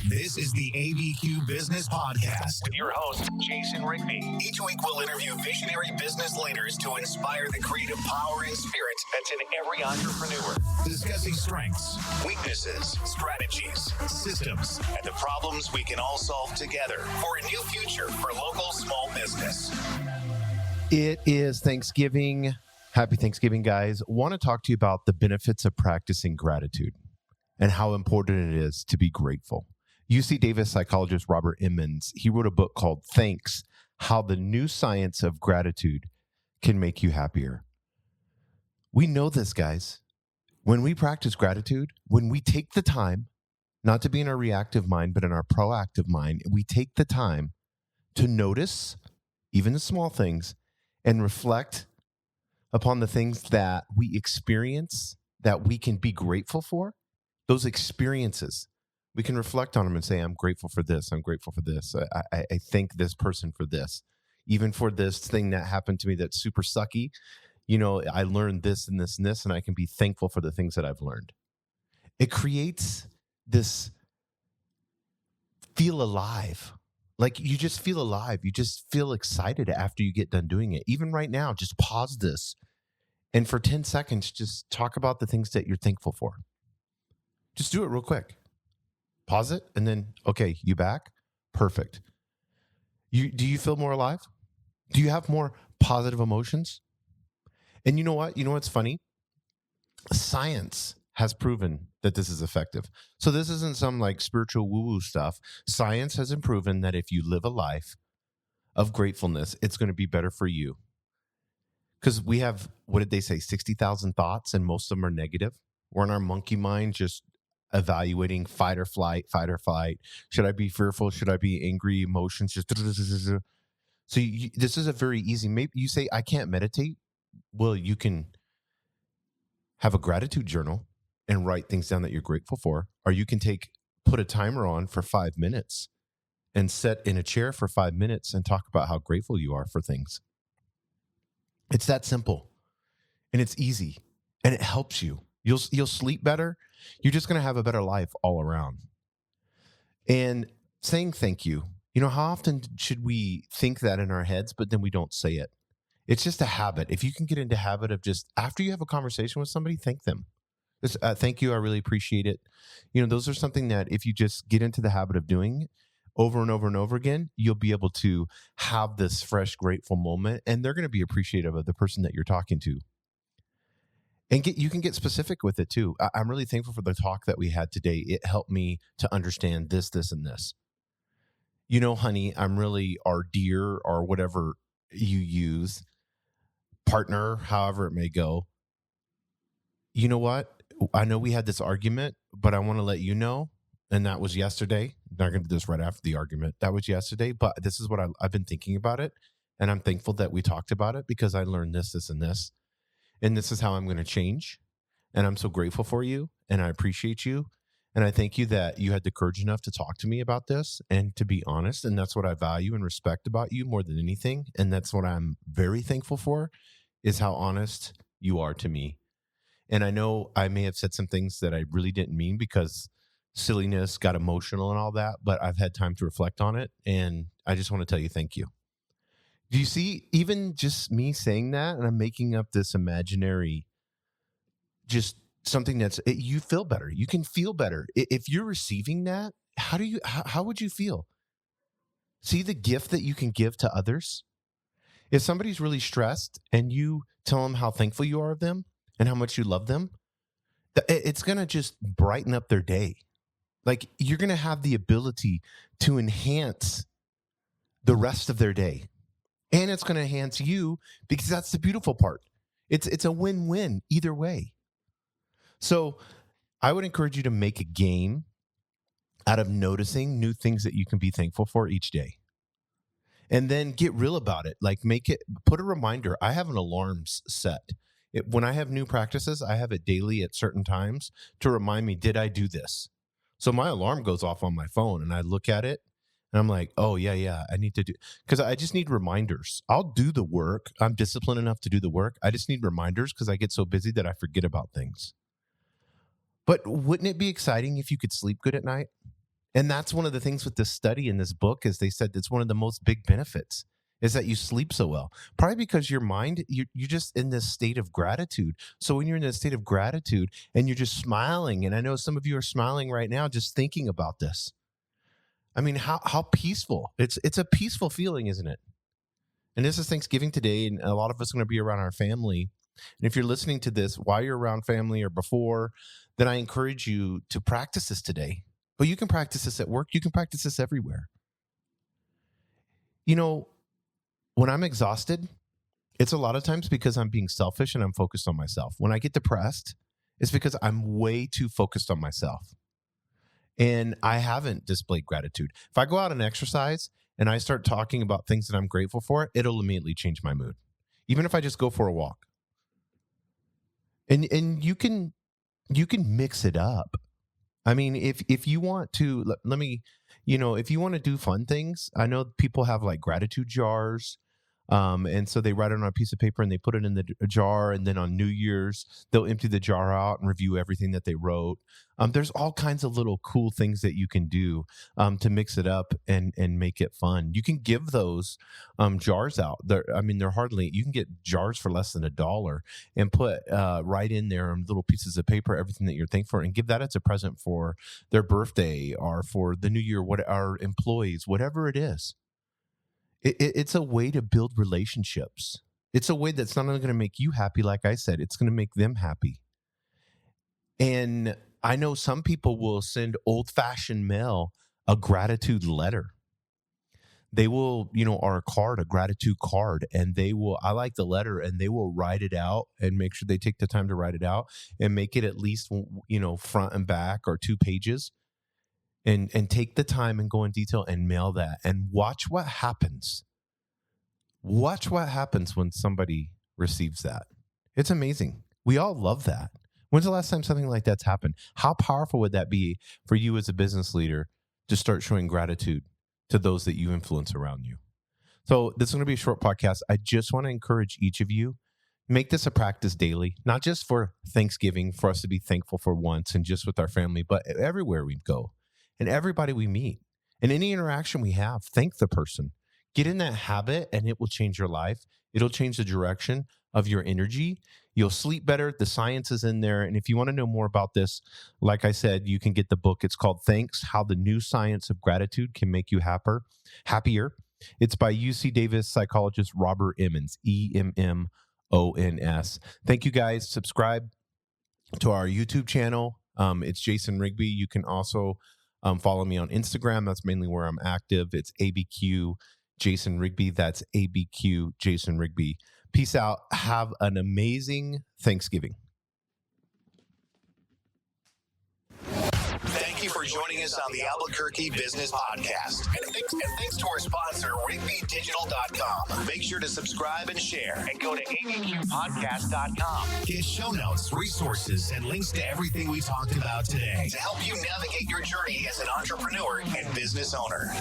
This is the ABQ Business Podcast with your host, Jason Rigby. Each week we'll interview visionary business leaders to inspire the creative power and spirit that's in every entrepreneur. Discussing strengths, weaknesses, strategies, systems, and the problems we can all solve together for a new future for local small business. It is Thanksgiving. Happy Thanksgiving, guys. Want to talk to you about the benefits of practicing gratitude and how important it is to be grateful. UC Davis psychologist Robert Emmons, he wrote a book called Thanks, How the New Science of Gratitude Can Make You Happier. We know this, guys. When we practice gratitude, when we take the time, not to be in our reactive mind, but in our proactive mind, we take the time to notice even the small things and reflect upon the things that we experience that we can be grateful for. Those experiences, we can reflect on them and say, I'm grateful for this. I'm grateful for this. I thank this person for this. Even for this thing that happened to me that's super sucky, you know, I learned this and this and this, and I can be thankful for the things that I've learned. It creates this feel alive. Like you just feel alive. You just feel excited after you get done doing it. Even right now, just pause this. And for 10 seconds, just talk about the things that you're thankful for. Just do it real quick. Pause it, and then, okay, you back? Perfect. Do you feel more alive? Do you have more positive emotions? And you know what? You know what's funny? Science has proven that this is effective. So this isn't some like spiritual woo-woo stuff. Science has proven that if you live a life of gratefulness, it's going to be better for you. Because we have, what did they say, 60,000 thoughts, and most of them are negative. We're in our monkey mind just evaluating fight or flight. Should I be fearful? Should I be angry? Emotions just. So this is a very easy. Maybe you say, I can't meditate. Well, you can have a gratitude journal and write things down that you're grateful for. Or you can put a timer on for 5 minutes and sit in a chair for 5 minutes and talk about how grateful you are for things. It's that simple, and it's easy, and it helps you. You'll sleep better. You're just going to have a better life all around. And saying thank you, you know, how often should we think that in our heads, but then we don't say it? It's just a habit. If you can get into habit of just after you have a conversation with somebody, thank them. Just, thank you. I really appreciate it. You know, those are something that if you just get into the habit of doing over and over and over again, you'll be able to have this fresh, grateful moment, and they're going to be appreciative of the person that you're talking to. And you can get specific with it too. I'm really thankful for the talk that we had today. It helped me to understand this, this, and this. You know, honey, I'm really our dear or whatever you use, partner, however it may go. You know what? I know we had this argument, but I want to let you know, and that was yesterday. I'm not going to do this right after the argument. That was yesterday, but this is what I've been thinking about it, and I'm thankful that we talked about it because I learned this, this, and this. And this is how I'm going to change. And I'm so grateful for you. And I appreciate you. And I thank you that you had the courage enough to talk to me about this and to be honest. And that's what I value and respect about you more than anything. And that's what I'm very thankful for, is how honest you are to me. And I know I may have said some things that I really didn't mean because silliness got emotional and all that, but I've had time to reflect on it. And I just want to tell you thank you. Do you see, even just me saying that, and I'm making up this imaginary, just something you feel better. You can feel better. If you're receiving that, how would you feel? See the gift that you can give to others? If somebody's really stressed and you tell them how thankful you are of them and how much you love them, it's going to just brighten up their day. Like you're going to have the ability to enhance the rest of their day. And it's going to enhance you because that's the beautiful part. It's a win-win either way. So I would encourage you to make a game out of noticing new things that you can be thankful for each day. And then get real about it. Like put a reminder. I have an alarms set. When I have new practices, I have it daily at certain times to remind me, did I do this? So my alarm goes off on my phone and I look at it. And I'm like, oh, yeah, I need to do, because I just need reminders. I'll do the work. I'm disciplined enough to do the work. I just need reminders because I get so busy that I forget about things. But wouldn't it be exciting if you could sleep good at night? And that's one of the things with this study in this book is they said it's one of the most big benefits is that you sleep so well. Probably because your mind, you're just in this state of gratitude. So when you're in this state of gratitude and you're just smiling, and I know some of you are smiling right now just thinking about this. I mean, how peaceful. It's a peaceful feeling, isn't it? And this is Thanksgiving today, and a lot of us are going to be around our family. And if you're listening to this while you're around family or before, then I encourage you to practice this today. But you can practice this at work. You can practice this everywhere. You know, when I'm exhausted, it's a lot of times because I'm being selfish and I'm focused on myself. When I get depressed, it's because I'm way too focused on myself. And I haven't displayed gratitude. If I go out and exercise and I start talking about things that I'm grateful for, it'll immediately change my mood. Even if I just go for a walk. And you can mix it up. I mean, if you want to, let me, if you want to do fun things, I know people have like gratitude jars. And so they write it on a piece of paper and they put it in the jar. And then on New Year's, they'll empty the jar out and review everything that they wrote. There's all kinds of little cool things that you can do to mix it up and make it fun. You can give those jars out. They're hardly, you can get jars for less than $1 and put right in there on little pieces of paper, everything that you're thankful for, and give that as a present for their birthday or for the new year, what our employees, whatever it is. It's a way to build relationships. It's a way that's not only going to make you happy, like I said, it's going to make them happy. And I know some people will send old-fashioned mail a gratitude letter. They will, or a card, a gratitude card, and I like the letter, and they will write it out and make sure they take the time to write it out and make it at least, front and back or 2 pages. And take the time and go in detail and mail that and watch what happens. Watch what happens when somebody receives that. It's amazing. We all love that. When's the last time something like that's happened? How powerful would that be for you as a business leader to start showing gratitude to those that you influence around you? So this is going to be a short podcast. I just want to encourage each of you, make this a practice daily, not just for Thanksgiving, for us to be thankful for once and just with our family, but everywhere we go. And everybody we meet and any interaction we have, thank the person. Get in that habit and it will change your life. It'll change the direction of your energy. You'll sleep better. The science is in there. And if you want to know more about this, like I said, you can get the book. It's called Thanks, How the New Science of Gratitude Can Make You Happier. It's by UC Davis psychologist Robert Emmons, Emmons. Thank you guys. Subscribe to our YouTube channel. It's Jason Rigby. You can also follow me on Instagram. That's mainly where I'm active. It's ABQ Jason Rigby. That's ABQ Jason Rigby. Peace out. Have an amazing Thanksgiving. Thank you for joining us on the Albuquerque Business Podcast. And thanks to our sponsor, RigbyDigital.com. Make sure to subscribe and share. And go to abqpodcast.com. Get show notes, resources, and links to everything we talked about today to help you navigate your journey as an entrepreneur and business owner.